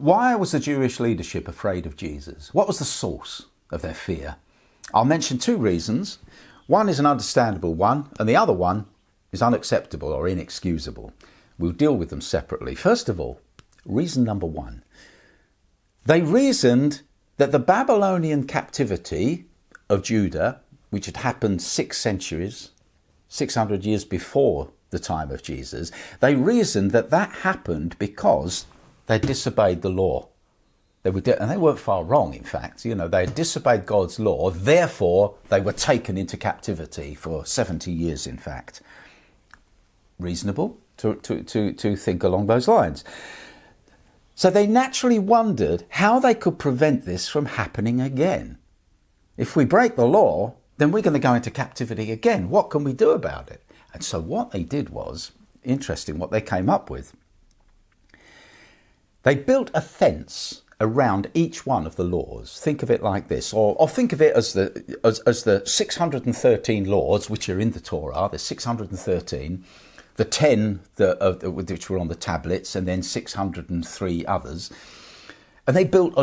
Why was the Jewish leadership afraid of Jesus? What was the source of their fear? I'll mention two reasons. One is an understandable one, and the other one is unacceptable or inexcusable. We'll deal with them separately. First of all, reason number one. They reasoned that the Babylonian captivity of Judah, which had happened 6 centuries, 600 years before the time of Jesus, they reasoned that that happened because they disobeyed the law. And they weren't far wrong, in fact. You know, they had disobeyed God's law, therefore they were taken into captivity for 70 years, in fact. Reasonable to think along those lines. So they naturally wondered how they could prevent this from happening again. If we break the law, then we're going to go into captivity again. What can we do about it? And so what they did was, interesting what they came up with. They built a fence around each one of the laws. Think of it like this, or think of it as the 613 laws which are in the Torah. There's 613, the 10 which were on the tablets, and then 603 others. And they built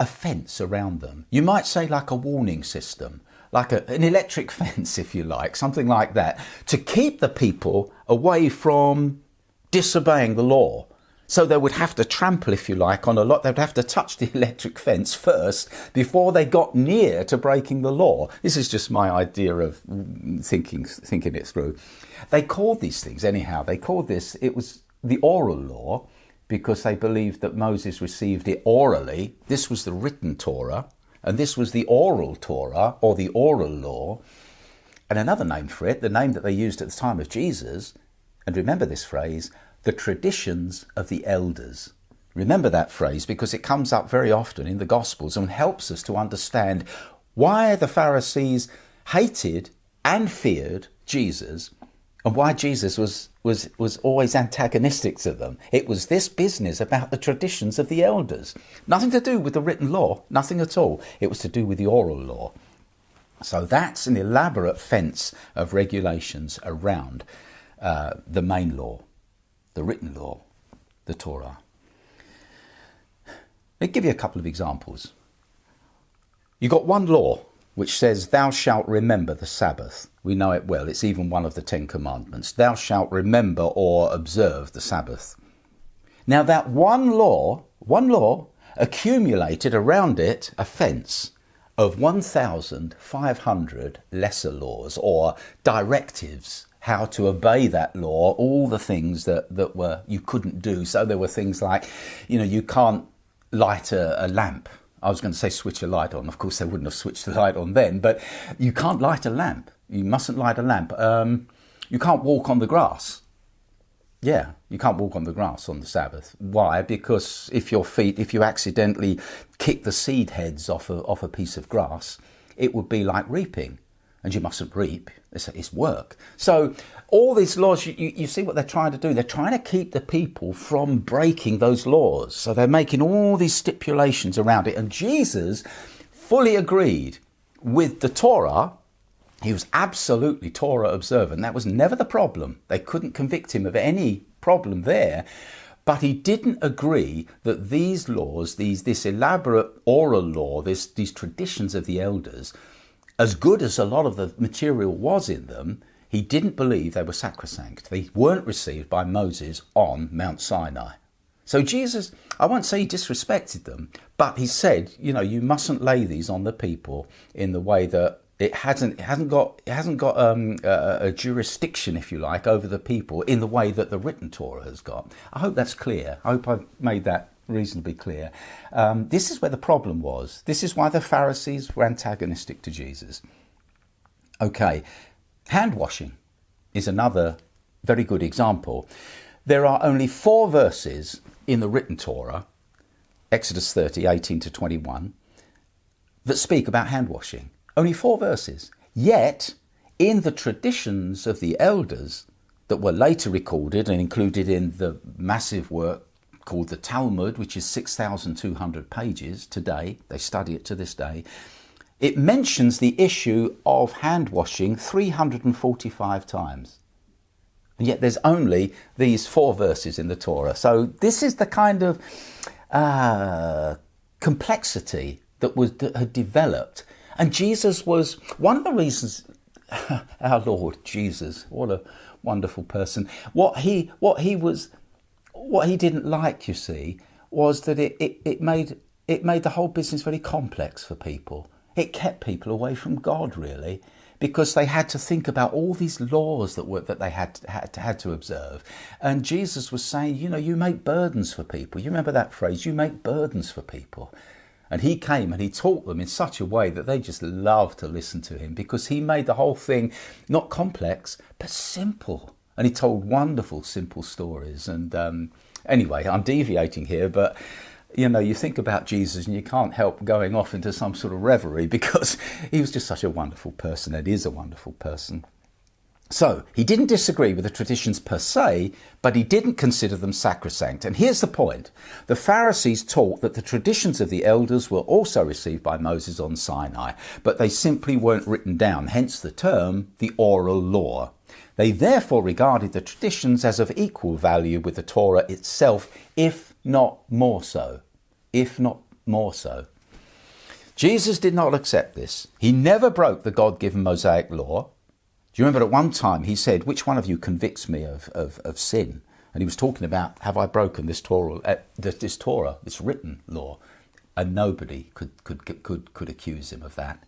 a fence around them. You might say like a warning system, like an electric fence, if you like, something like that, to keep the people away from disobeying the law. So they would have to trample, if you like, on a lot. They'd have to touch the electric fence first before they got near to breaking the law. This is just my idea of thinking it through. They called these things, anyhow, it was the oral law, because they believed that Moses received it orally. This was the written Torah, and this was the oral Torah, or the oral law. And another name for it, the name that they used at the time of Jesus, and remember this phrase, the traditions of the elders. Remember that phrase because it comes up very often in the Gospels and helps us to understand why the Pharisees hated and feared Jesus and why Jesus was always antagonistic to them. It was this business about the traditions of the elders. Nothing to do with the written law, nothing at all. It was to do with the oral law. So that's an elaborate fence of regulations around the main law. The written law, the Torah. Let me give you a couple of examples. You've got one law which says, thou shalt remember the Sabbath. We know it well. It's even one of the 10 commandments. Thou shalt remember or observe the Sabbath. Now that one law accumulated around it a fence of 1,500 lesser laws or directives, how to obey that law, all the things that were you couldn't do. So there were things like, you can't light a lamp. I was going to say switch a light on. Of course, they wouldn't have switched the light on then, but you can't light a lamp. You mustn't light a lamp. You can't walk on the grass. Yeah, you can't walk on the grass on the Sabbath. Why? Because if you accidentally kick the seed heads off a piece of grass, it would be like reaping. And you mustn't reap. It's work. So all these laws, you see what they're trying to do. They're trying to keep the people from breaking those laws. So they're making all these stipulations around it. And Jesus fully agreed with the Torah. He was absolutely Torah observant. That was never the problem. They couldn't convict him of any problem there. But he didn't agree that these laws, this elaborate oral law, these traditions of the elders, as good as a lot of the material was in them, he didn't believe they were sacrosanct. They weren't received by Moses on Mount Sinai. So Jesus, I won't say he disrespected them, but he said, you mustn't lay these on the people in the way that it hasn't got a jurisdiction, if you like, over the people in the way that the written Torah has got. I hope that's clear. I hope I've made that reasonably clear. This is where the problem was. This is why the Pharisees were antagonistic to Jesus. Okay, hand washing is another very good example. There are only 4 verses in the written Torah, Exodus 30, 18 to 21, that speak about hand washing. Only 4 verses. Yet, in the traditions of the elders that were later recorded and included in the massive work called the Talmud, which is 6,200 pages today, they study it to this day, it mentions the issue of hand washing 345 times. And yet there's only these 4 verses in the Torah. So this is the kind of complexity that had developed. And Jesus was one of the reasons. Our Lord Jesus, what a wonderful person. What he didn't like, you see, was that it made the whole business very complex for people. It kept people away from God, really, because they had to think about all these laws that they had to observe. And Jesus was saying, you make burdens for people. You remember that phrase? You make burdens for people. And he came and he taught them in such a way that they just loved to listen to him, because he made the whole thing not complex, but simple. And he told wonderful, simple stories. And anyway, I'm deviating here, but you think about Jesus and you can't help going off into some sort of reverie, because he was just such a wonderful person and is a wonderful person. So he didn't disagree with the traditions per se, but he didn't consider them sacrosanct. And here's the point. The Pharisees taught that the traditions of the elders were also received by Moses on Sinai, but they simply weren't written down, hence the term the oral law. They therefore regarded the traditions as of equal value with the Torah itself, if not more so. If not more so. Jesus did not accept this. He never broke the God-given Mosaic law. Do you remember at one time he said, which one of you convicts me of sin? And he was talking about, have I broken this Torah, this written law? And nobody could accuse him of that.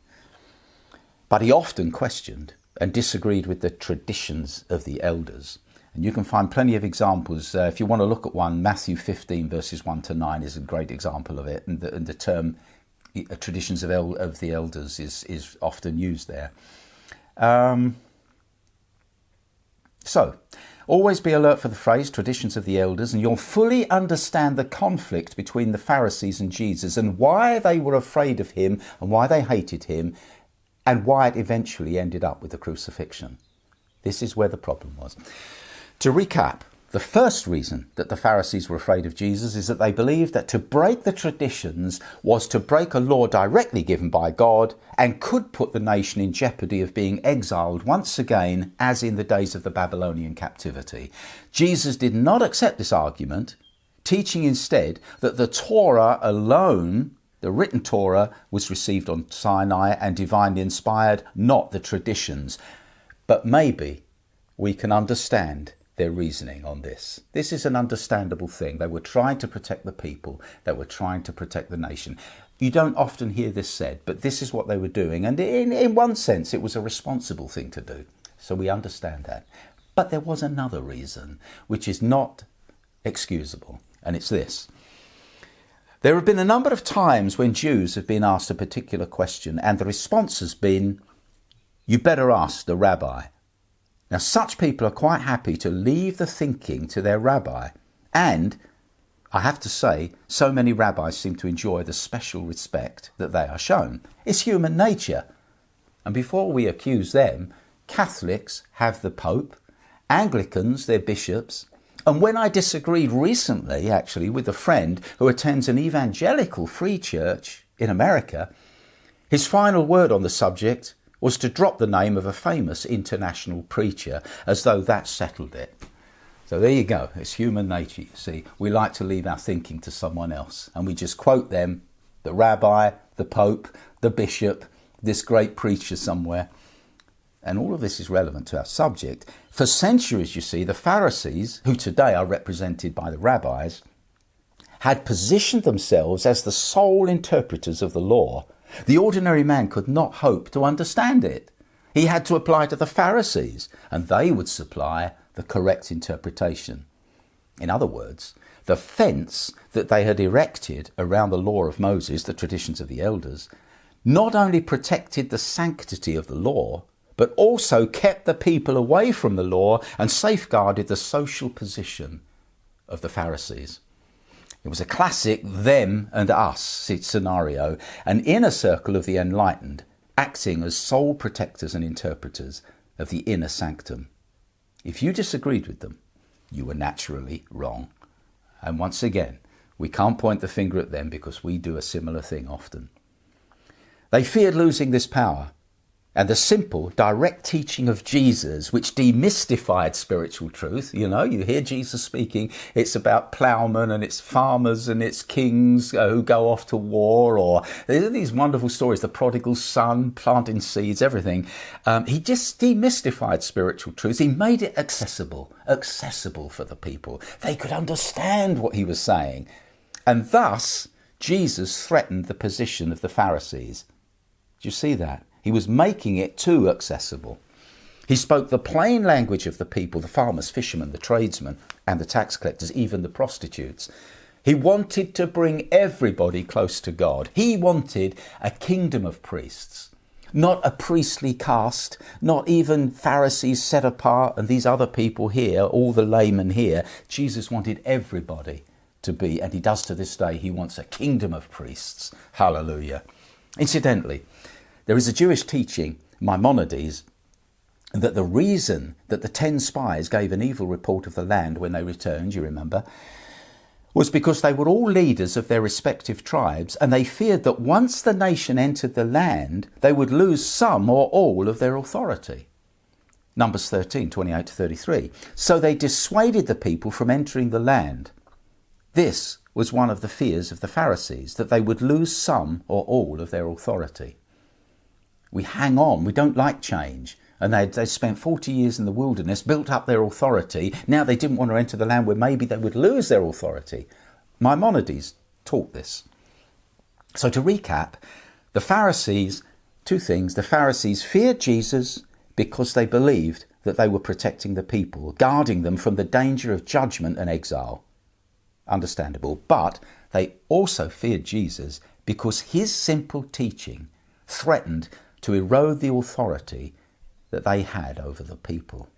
But he often questioned and disagreed with the traditions of the elders. And you can find plenty of examples. If you want to look at one, Matthew 15 verses 1 to 9 is a great example of it. And the term traditions of the elders is often used there. So, always be alert for the phrase traditions of the elders, and you'll fully understand the conflict between the Pharisees and Jesus, and why they were afraid of him, and why they hated him, and why it eventually ended up with the crucifixion. This is where the problem was. To recap, the first reason that the Pharisees were afraid of Jesus is that they believed that to break the traditions was to break a law directly given by God and could put the nation in jeopardy of being exiled once again, as in the days of the Babylonian captivity. Jesus did not accept this argument, teaching instead that the Torah alone, the written Torah, was received on Sinai and divinely inspired, not the traditions. But maybe we can understand their reasoning on this. This is an understandable thing. They were trying to protect the people. They were trying to protect the nation. You don't often hear this said, but this is what they were doing. And in one sense, it was a responsible thing to do. So we understand that. But there was another reason, which is not excusable. And it's this. There have been a number of times when Jews have been asked a particular question, and the response has been, you better ask the rabbi. Now, such people are quite happy to leave the thinking to their rabbi. And, I have to say, so many rabbis seem to enjoy the special respect that they are shown. It's human nature. And before we accuse them, Catholics have the Pope, Anglicans their bishops. And when I disagreed recently, actually, with a friend who attends an evangelical free church in America, his final word on the subject was to drop the name of a famous international preacher, as though that settled it. So there you go. It's human nature, you see. We like to leave our thinking to someone else, and we just quote them, the rabbi, the Pope, the bishop, this great preacher somewhere. And all of this is relevant to our subject. For centuries, you see, the Pharisees, who today are represented by the rabbis, had positioned themselves as the sole interpreters of the law. The ordinary man could not hope to understand it. He had to apply to the Pharisees, and they would supply the correct interpretation. In other words, the fence that they had erected around the law of Moses, the traditions of the elders, not only protected the sanctity of the law, but also kept the people away from the law and safeguarded the social position of the Pharisees. It was a classic them and us scenario, an inner circle of the enlightened, acting as sole protectors and interpreters of the inner sanctum. If you disagreed with them, you were naturally wrong. And once again, we can't point the finger at them because we do a similar thing often. They feared losing this power, And the simple, direct teaching of Jesus, which demystified spiritual truth. You know, you hear Jesus speaking, it's about ploughmen and it's farmers and it's kings who go off to war, or there are these wonderful stories, the prodigal son planting seeds, everything. He just demystified spiritual truth. He made it accessible for the people. They could understand what he was saying. And thus, Jesus threatened the position of the Pharisees. Do you see that? He was making it too accessible. He spoke the plain language of the people, the farmers, fishermen, the tradesmen, and the tax collectors, even the prostitutes. He wanted to bring everybody close to God. He wanted a kingdom of priests, not a priestly caste, not even Pharisees set apart and these other people here, all the laymen here. Jesus wanted everybody to be, and he does to this day, he wants a kingdom of priests. Hallelujah. Incidentally, there is a Jewish teaching, Maimonides, that the reason that the 10 spies gave an evil report of the land when they returned, you remember, was because they were all leaders of their respective tribes, and they feared that once the nation entered the land, they would lose some or all of their authority. Numbers 13, 28 to 33. So they dissuaded the people from entering the land. This was one of the fears of the Pharisees, that they would lose some or all of their authority. We hang on, we don't like change. And they spent 40 years in the wilderness, built up their authority. Now they didn't want to enter the land where maybe they would lose their authority. Maimonides taught this. So to recap, the Pharisees, two things. The Pharisees feared Jesus because they believed that they were protecting the people, guarding them from the danger of judgment and exile. Understandable. But they also feared Jesus because his simple teaching threatened to erode the authority that they had over the people.